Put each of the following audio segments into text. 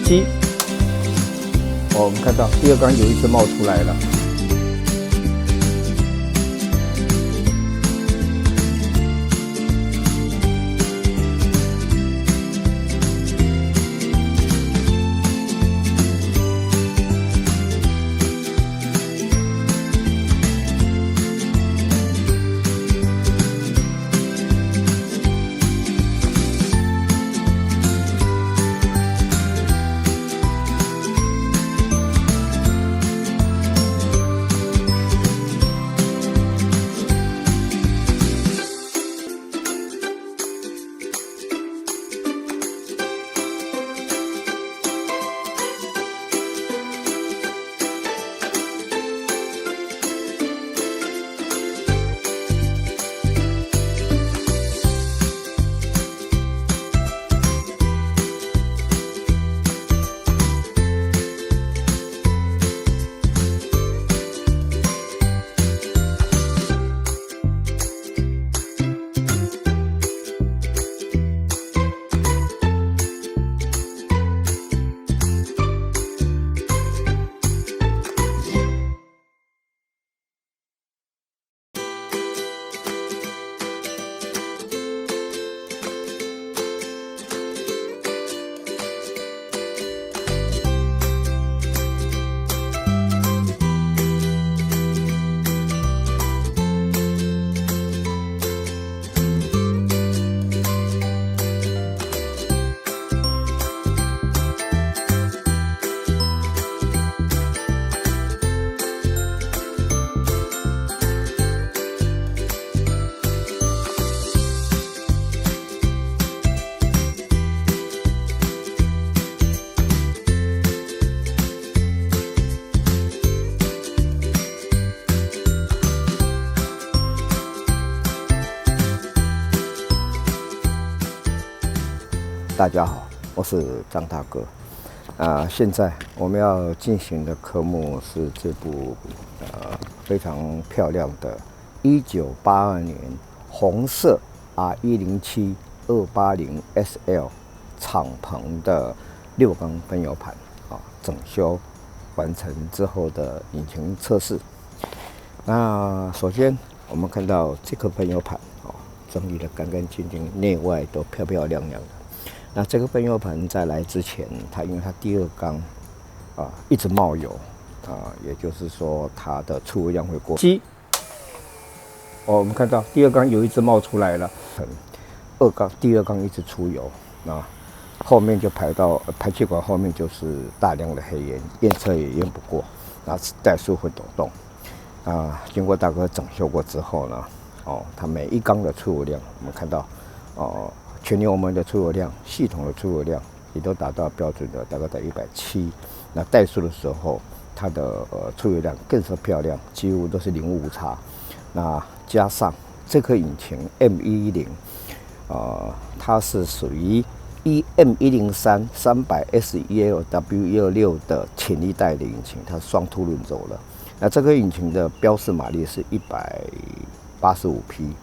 鸡。我们看到第二缸有一只冒出来了。大家好，我是张大哥。现在我们要进行的科目是这部非常漂亮的1982年红色 R107 280 SL 敞篷的6缸喷油盘整修完成之后的引擎测试。那首先我们看到这颗喷油盘整理得干干净净，内外都漂漂亮亮的。那这个喷油盘在来之前，因为它第二缸一直冒油也就是说它的出油量会过低。我们看到第二缸有一只冒出来了，第二缸一直出油，后面就排到排气管后面就是大量的黑烟，验车也验不过，怠速会抖动。经过大哥整修过之后呢，它每一缸的出油量，我们看到全油门的出油量、系统的出油量也都达到标准的大概在170。那怠速的时候，它的出油量更是漂亮，几乎都是零误差。那加上这颗引擎 M110，它是属于M103 300S1LW126的潜力带的引擎，它是双凸轮轴了。那这颗引擎的标示马力是185匹，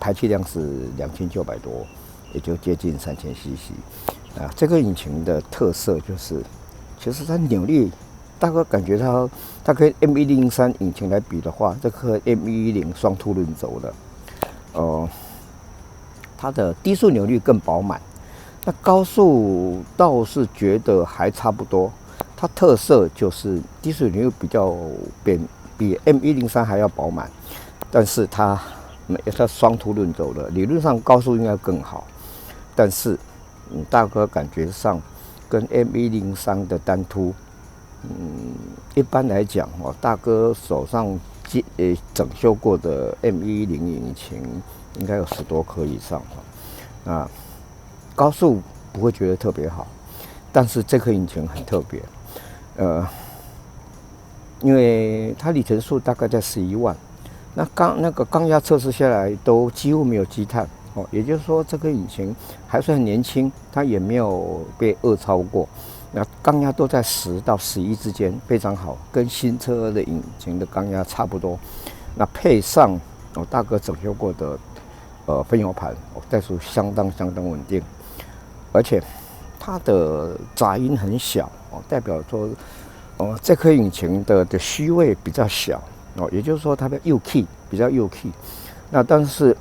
排气量是2900多。也就接近3000cc。这个引擎的特色就是，其实它扭力，大概感觉它跟 M103 引擎来比的话，这颗 M110 双凸轮轴的，它的低速扭力更饱满。那高速倒是觉得还差不多。它特色就是低速扭力比 M103 还要饱满，但是它双凸轮轴的，理论上高速应该更好。但是，大哥感觉上跟 M103 的单凸，一般来讲大哥手上整修过的 M110 引擎应该有10多颗以上高速不会觉得特别好，但是这颗引擎很特别，因为它里程数大概在11万，那个缸压测试下来都几乎没有积碳。也就是说，这个引擎还算很年轻，它也没有被恶超过。那缸压都在10到11之间，非常好，跟新车的引擎的缸压差不多。那配上大哥整修过的喷油盘，怠速相当稳定，而且它的杂音很小代表说这颗引擎的虚位比较小也就是说它的右 key 比较右 key。那但是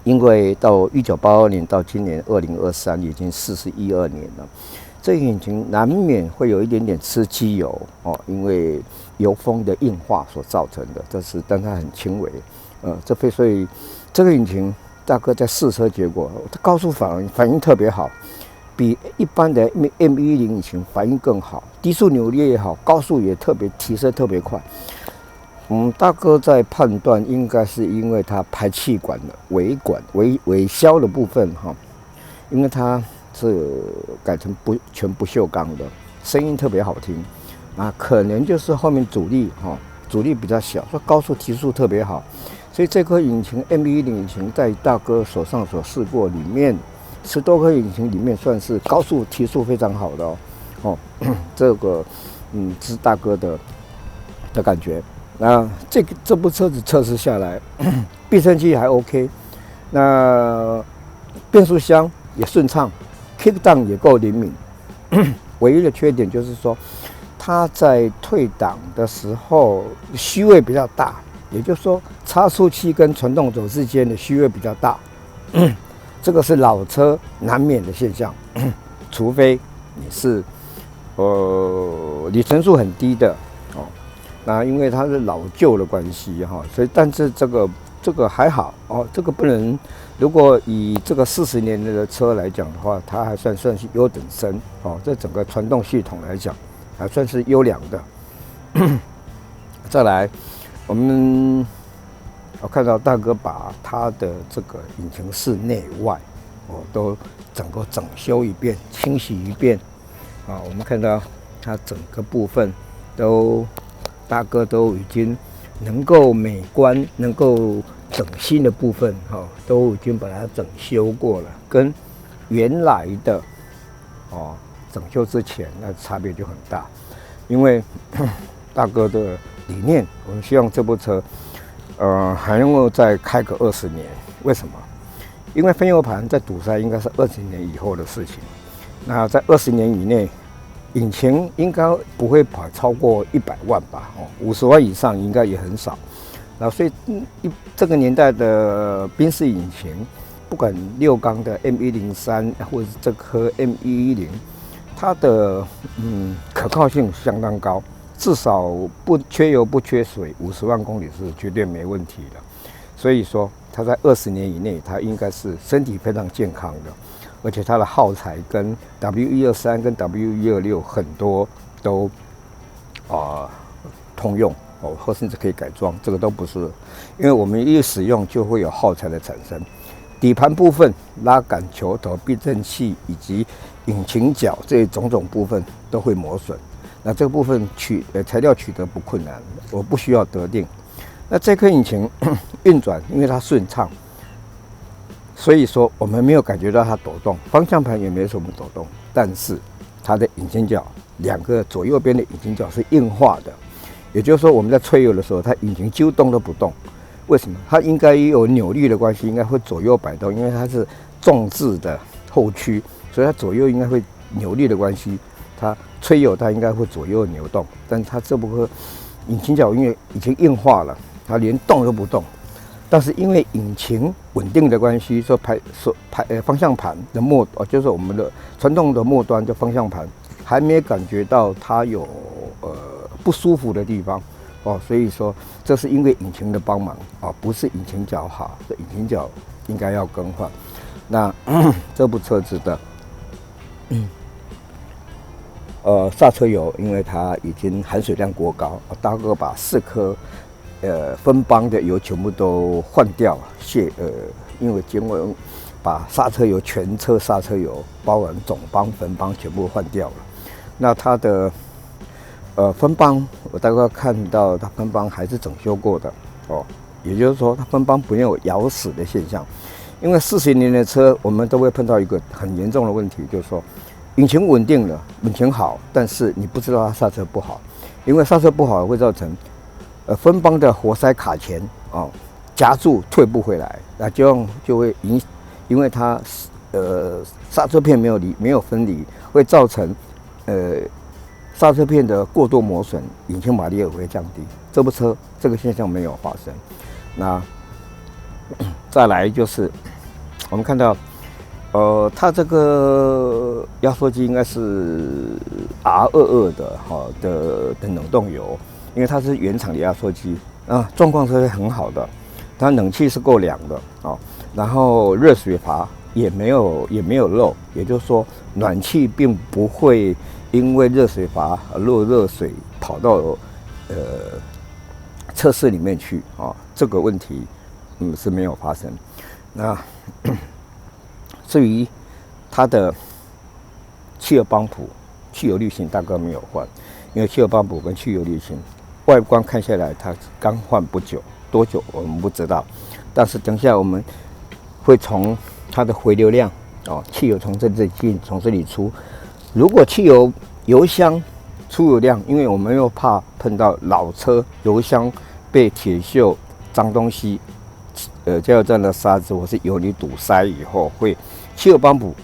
因为到1982年到今年2023已经41、2年了，这个引擎难免会有一点点吃机油因为油封的硬化所造成的，但它很轻微，所以这个引擎大哥在试车结果，它高速反应特别好，比一般的 M10引擎反应更好，低速扭力也好，高速也提升特别快。大哥在判断应该是因为它排气管的尾销的部分因为它是改成全不锈钢的，声音特别好听可能就是后面阻力比较小，说高速提速特别好，所以这颗引擎 M10引擎在大哥手上所试过里面10多颗引擎里面算是高速提速非常好的这个是大哥的感觉。那这部车子测试下来，避震器还 OK， 那变速箱也顺畅 ，kick down 也够灵敏。唯一的缺点就是说，它在退档的时候虚位比较大，也就是说差速器跟传动轴之间的虚位比较大。这个是老车难免的现象，除非你是里程数很低的那因为它是老旧的关系所以但是这个还好这个不能，如果以这个40年的车来讲的话，它还算是优等生这整个传动系统来讲还算是优良的。再来，我看到大哥把他的这个引擎室内外都整个整修一遍，清洗一遍我们看到它整个部分大哥都已经能够美观、能够整新的部分都已经把它整修过了，跟原来的整修之前那差别就很大。因为大哥的理念，我们希望这部车还能够再开个20年。为什么？因为分油盘在堵塞应该是20年以后的事情。那在20年以内，引擎应该不会跑超过100万吧，50万以上应该也很少。所以这个年代的宾士引擎，不管6缸的 M103或者是这颗 M110，它的可靠性相当高，至少不缺油不缺水，50万公里是绝对没问题的。所以说，它在20年以内，它应该是身体非常健康的。而且它的耗材跟 W123 跟 W126 很多都通用或甚至可以改装，这个都不是，因为我们一使用就会有耗材的产生。底盘部分、拉杆、球头、避震器以及引擎角这种种部分都会磨损。那这个部分材料取得不困难，我不需要得定。那这颗引擎运转，因为它顺畅。所以说，我们没有感觉到它抖动，方向盘也没什么抖动，但是它的引擎角2个左右边的引擎角是硬化的，也就是说，我们在吹油的时候，它引擎几乎动都不动。为什么？它应该有扭力的关系，应该会左右摆动，因为它是重置的后驱，所以它左右应该会扭力的关系，它吹油它应该会左右扭动，但是它这部分引擎角因为已经硬化了，它连动都不动。但是因为引擎稳定的关系，方向盘的就是我们的传动的末端的方向盘，还没感觉到它有不舒服的地方所以说这是因为引擎的帮忙不是引擎角好，这引擎角应该要更换。那这部车子的刹车油，因为它已经含水量过高，大哥把4颗分帮的油全部都换掉，因为经过把刹车油全车刹车油包含总帮、分帮全部换掉了。那它的分帮，我大概看到它分帮还是整修过的也就是说它分帮没有咬死的现象。因为40年的车，我们都会碰到一个很严重的问题，就是说引擎稳定了，引擎好，但是你不知道它刹车不好，因为刹车不好会造成分帮的活塞卡钳夹住退不回来，那就会因为它刹车片没有分离，会造成刹车片的过度磨损，引擎马力也会降低。这部车这个现象没有发生。那再来就是我们看到，它这个压缩机应该是 R22的冷冻油，因为它是原厂的压缩机啊，状况是很好的，它冷气是够凉的啊，然后热水阀也没有漏，也就是说暖气并不会因为热水阀漏热水跑到测试里面去啊，这个问题是没有发生。那至于它的汽油帮浦、汽油滤芯大概没有换，因为汽油帮浦跟汽油滤芯外观看下来它刚换不久，多久我们不知道，但是等一下我们会从它的回流量汽油从这里进，从这里出。如果汽油箱出油量，因为我们又怕碰到老车油箱被铁锈、脏东西、加油站的沙子或是油泥堵塞以后，会汽油帮浦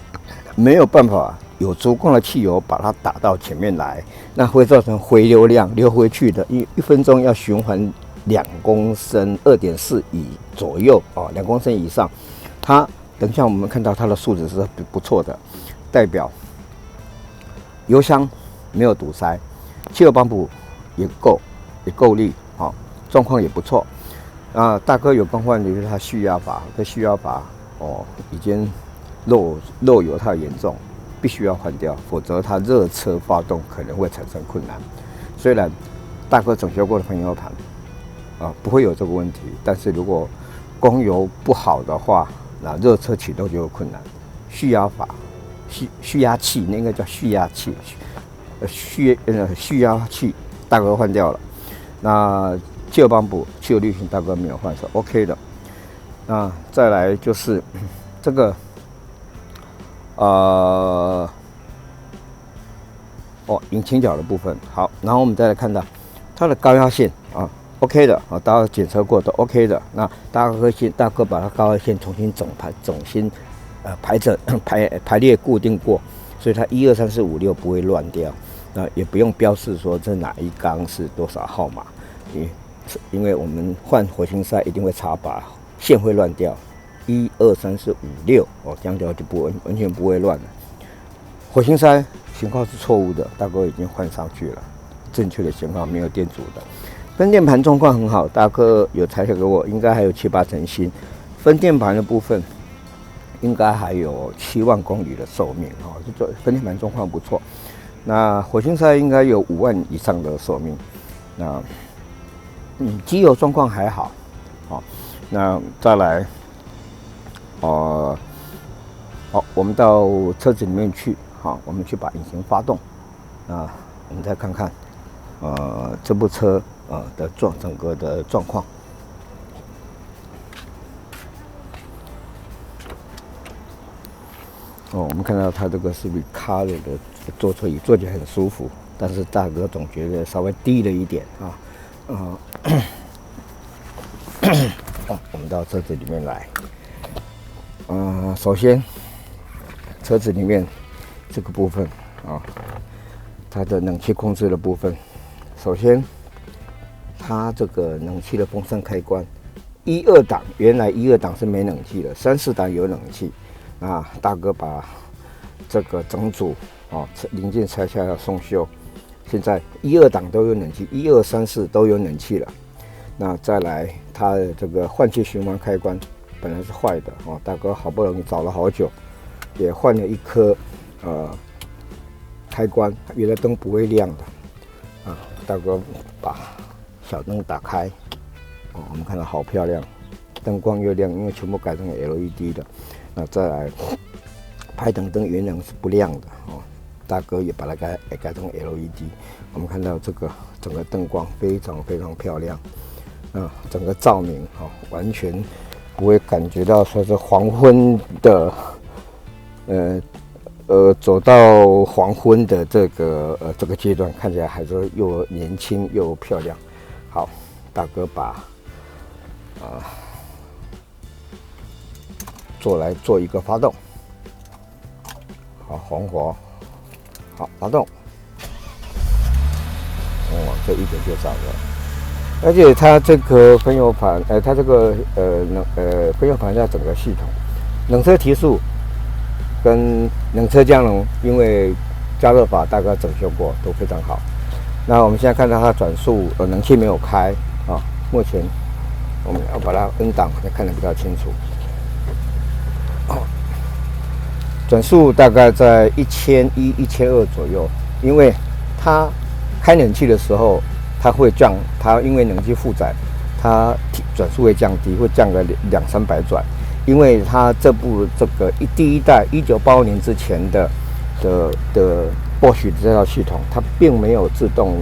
没有办法有足够的汽油把它打到前面来，那会造成回流量流回去的，因为1分钟要循环2公升2.4以左右2公升以上。它等一下我们看到它的数值是不错的，代表油箱没有堵塞，汽油帮浦也够力状况也不错。大哥有更换的就是它蓄压阀，这蓄压阀已经漏油太严重，必须要换掉，否则它热车发动可能会产生困难。虽然大哥整修过的喷油盘不会有这个问题，但是如果供油不好的话，那热车启动就有困难。蓄压阀、蓄压器，那个叫蓄压器，蓄压器大哥换掉了。那汽油帮浦、汽油滤芯大哥没有换，是 OK 的。那再来就是这个引擎角的部分。好，然后我们再来看到它的高压线OK 的大家检测过的 OK 的。那大哥把它高压线重新排列固定过，所以它1、2、3、4、5、6不会乱掉。那也不用标示说这哪一缸是多少号码，因为我们换火星塞一定会插拔，线会乱掉。1、2、3、4、5、6这样掉就完全不会乱了。火星塞型号是错误的，大哥已经换上去了，正确的型号没有电阻的。分电盘状况很好，大哥有拆下给我，应该还有7、8成新。分电盘的部分应该还有7万公里的寿命这分电盘状况不错。那火星塞应该有5万以上的寿命。那机油状况还好那再来我们到车子里面去我们去把引擎发动。那我们再看看这部车的整个的状况。我们看到它这个是Recaro的坐车椅，坐起来很舒服，但是大哥总觉得稍微低了一点我们到车子里面来。首先车子里面这个部分它的冷气控制的部分，首先它这个冷气的风扇开关，1、2档原来1、2档是没冷气的，3、4档有冷气。大哥把这个整组零件拆下来送修，现在1、2档都有冷气，1、2、3、4都有冷气了。那再来它的这个换气循环开关本来是坏的大哥好不容易找了好久，也换了一颗开关，原来灯不会亮的大哥把小灯打开我们看到好漂亮，灯光又亮，因为全部改成 LED 的。那再来排挡灯原来是不亮的大哥也把它改成 LED。我们看到这个整个灯光非常非常漂亮整个照明完全不会感觉到说是黄昏的走到黄昏的这个阶段，看起来还是又年轻又漂亮。好，大哥把做一个发动。红火，好发动。这一点就着了。而且它这个分油盘，它这个分油盘它整个系统，冷车提速跟冷车降冷，因为加热法大概整修过，都非常好。那我们现在看到它转速，冷气没有开啊。目前我们要把它N档，才看得比较清楚。转速大概在1100、1200左右，因为它开冷气的时候，它会降，它因为冷气负载，它转速会降低，会降个200-300转。因为它这个第一代1985年之前的 Bosch 的这套系统，它并没有自动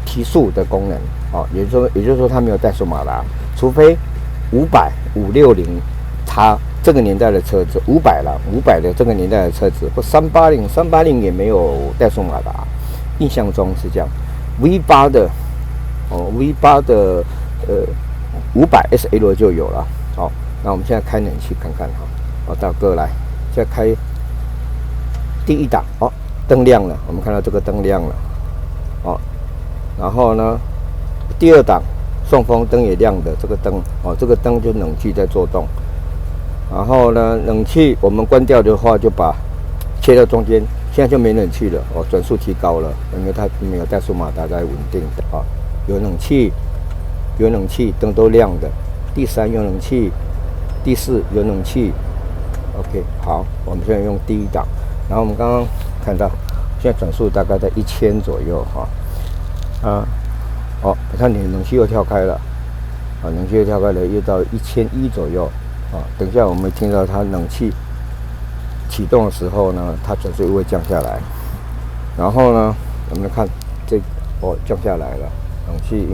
提速的功能哦，也就是说它没有怠速马达，除非500、560，它这个年代的车子500了，500的这个年代的车子或380也没有怠速马达，印象中是这样。V8 的V8 的500 SL 就有了。好，那我们现在开冷气看看哈。好，大哥来，现在开第一档，灯亮了，我们看到这个灯亮了，然后呢，第二档送风灯也亮的，这个灯，这个灯就冷气在做动。然后呢，冷气我们关掉的话，就把切到中间，现在就没冷气了，转速提高了，因为它没有怠速马达在稳定的有冷气，灯都亮的。第三有冷气，第四有冷气。OK， 好，我们现在用第一档，然后我们刚刚看到，现在转速大概在1000左右你看你冷气又跳开了，冷气又跳开了，又到1100左右等一下我们听到它冷气启动的时候呢，它转速又会降下来。然后呢，我们看降下来了，冷气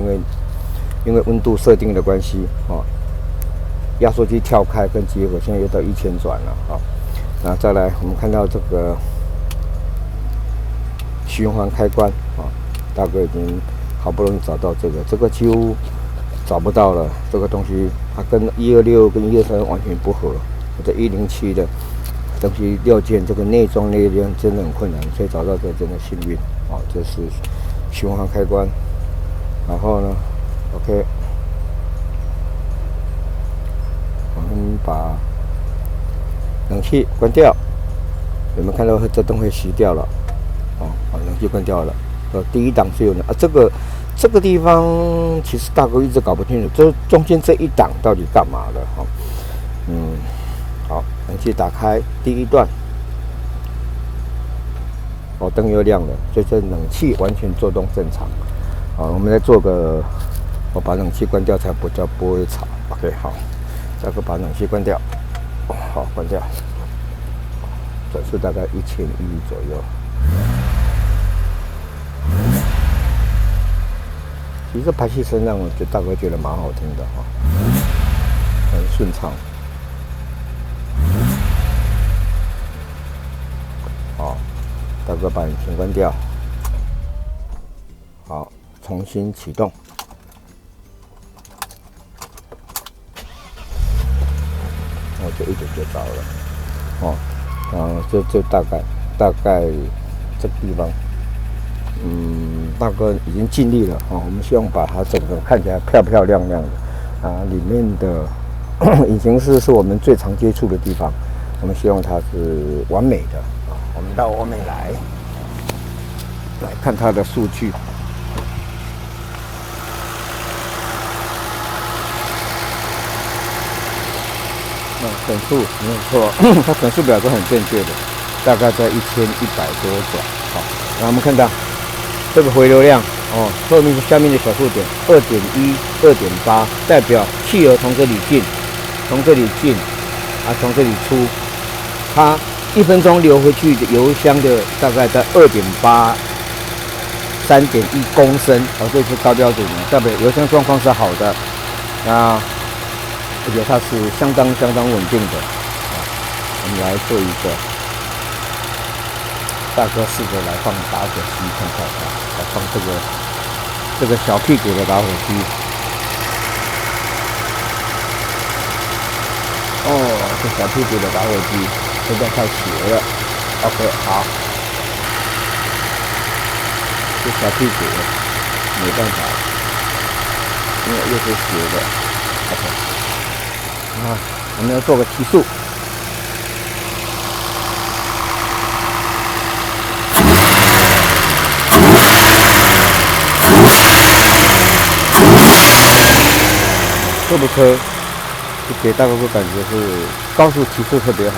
因为温度设定的关系压缩机跳开跟结合，现在又到1000转了那再来，我们看到这个循环开关大哥已经好不容易找到这个几乎找不到了，这个东西它跟126跟123完全不合，这107的东西料件，这个内装那边真的很困难，所以找到这真的幸运这是循环开关。然后呢 ，OK， 我们把冷气关掉，有没有看到这灯会熄掉了？冷气关掉了。第一档是有的这个地方其实大哥一直搞不清楚，这中间这一档到底干嘛的好，冷气打开第一段，灯又亮了，所以这冷气完全作动正常。我们再做个，我把冷气关掉才不会吵。OK， 好，大哥把冷气关掉，好，关掉，转速大概1100左右。其实排气声让我大哥觉得蛮好听的很顺畅。大哥把引擎关掉，好，重新启动。就一点就着了。这大概这个地方，大哥已经尽力了我们希望把它整个看起来漂漂亮亮的里面的引擎室是我们最常接触的地方，我们希望它是完美的我们到外面来看它的数据。转速没有错，它转速表都很正确的，大概在1100多转。然后我们看到这个回流量后面下面的小数点2.1、2.8，代表汽油从这里进，从这里出，它1分钟流回去的油箱的大概在2.8、3.1公升这是高标准的，代表油箱状况是好的。而且它是相当稳定的我们来做一个，大哥试着来放打火机看看来放这个小屁股的打火机。这小屁股的打火机现在太斜了 OK， 好，这小屁股没办法，因为又是斜的。OK， 啊，我们要做个提速。这部车给大哥哥感觉是高速提速特别好，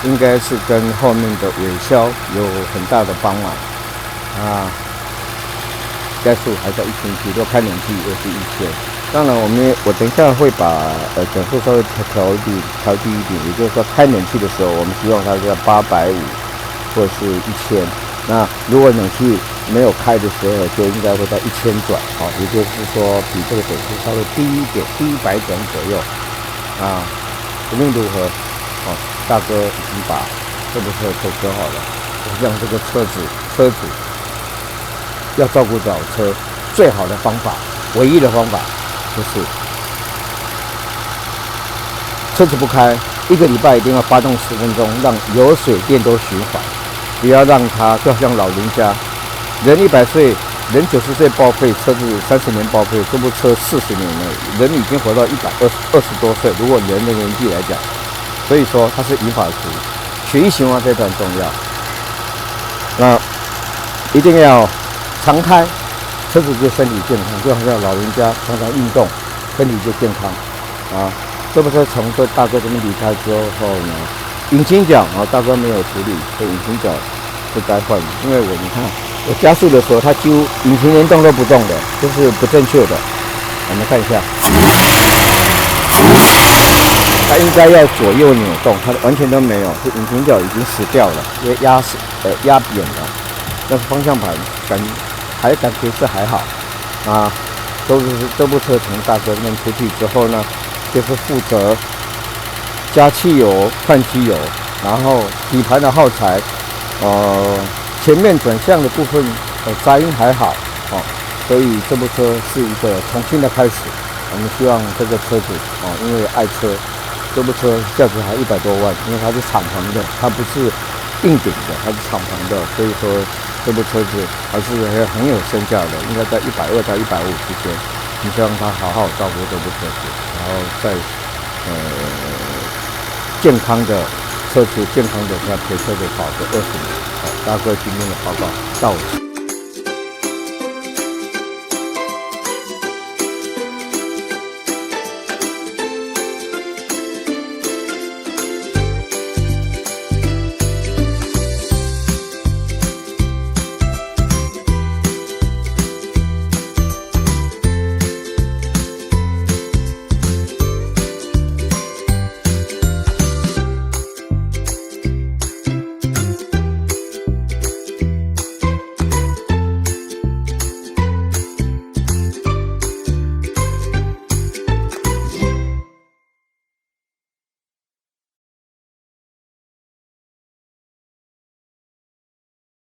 应该是跟后面的尾销有很大的帮忙啊。加速还在1000，如果开冷气又是1000。当然，我等一下会把转速稍微调低一点，也就是说开冷气的时候，我们希望它在850或者是1000。那如果冷气没有开的时候，就应该会在1000转，也就是说比这个转速稍微低一点，低100转左右啊。无论如何，大哥已经把这部车都修好了。让这个车主要照顾老车，最好的方法，唯一的方法就是车子不开，1个礼拜一定要发动10分钟，让油水电都循环。不要让它就像老人家，人100岁，人90岁报废，车子30年报废，这部车40年内，人已经活到120多岁。如果人的年纪来讲，所以说它是银发族，血液循环非常重要。那一定要常开，车子就身体健康，就好像老人家常常运动，身体就健康啊。这部车从大哥这边离开之后呢，引擎角大哥没有处理，所以引擎角是该换的。因为你看我加速的时候，它几乎引擎连动都不动的，这是不正确的。我们看一下，它应该要左右扭动，它完全都没有，这引擎角已经死掉了，因为压扁了。但是方向盘感觉是还好啊。这部车从大哥那边出去之后呢，就是负责加汽油、换机油，然后底盘的耗材，前面转向的部分杂音还好所以这部车是一个重新的开始。我们希望这个车主因为爱车，这部车价值还100多万，因为它是敞篷的，它不是硬顶的，它是敞篷的，所以说这部车子还是很有身价的，应该在120到150之间。你希望他好好照顾这部车子，然后在健康的车子、健康的陪车子跑个20年。大哥今天的报告到此。